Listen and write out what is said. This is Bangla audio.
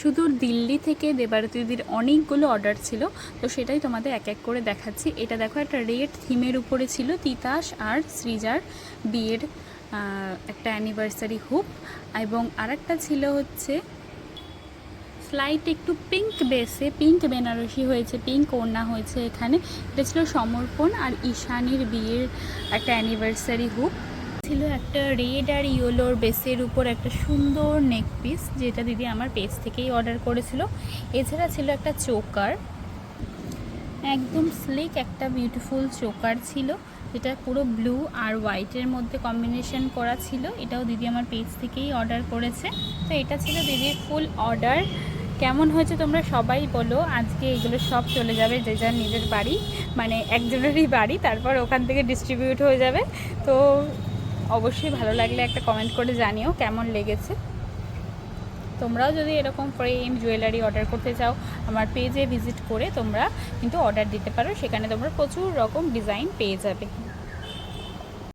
শুধু দিল্লি থেকে দেবারতী দিদির অনেকগুলো অর্ডার ছিল, তো সেটাই তোমাদের এক এক করে দেখাচ্ছি। এটা দেখো একটা রেড থিমের উপরে ছিল তিতাস আর সৃজার বিয়ের একটা অ্যানিভার্সারি হুপ, এবং আরেকটা ছিল হচ্ছে স্লাইট একটু পিঙ্ক বেসে, পিঙ্ক বেনারসি হয়েছে, পিঙ্ক ওড়না হয়েছে এখানে। এটা ছিল সমর্পণ আর ঈশানীর বিয়ের একটা অ্যানিভার্সারি হুপ। ছিল একটা রেড আর ইয়েলোর বেসের উপর একটা সুন্দর নেক পিস, যেটা দিদি আমার পেজ থেকেই অর্ডার করেছিল। এছাড়া ছিল একটা চোকার, একদম স্লিক একটা বিউটিফুল চোকার ছিল, যেটা পুরো ব্লু আর হোয়াইটের মধ্যে কম্বিনেশন করা ছিল। এটাও দিদি আমার পেজ থেকেই অর্ডার করেছে। তো এটা ছিল দিদির ফুল অর্ডার। কেমন হয়েছে তোমরা সবাই বলো। আজকে এগুলো সব চলে যাবে যে যার নিজের বাড়ি, মানে একজনেরই বাড়ি, তারপর ওখান থেকে ডিস্ট্রিবিউট হয়ে যাবে। তো অবশ্যই ভালো লাগলে একটা কমেন্ট করে জানিও কেমন লেগেছে। তোমরাও যদি এরকম ফ্রেম জুয়েলারি অর্ডার করতে চাও, আমার পেজে ভিজিট করে তোমরা কিন্তু অর্ডার দিতে পারো, সেখানে তোমরা প্রচুর রকম ডিজাইন পেয়ে যাবে।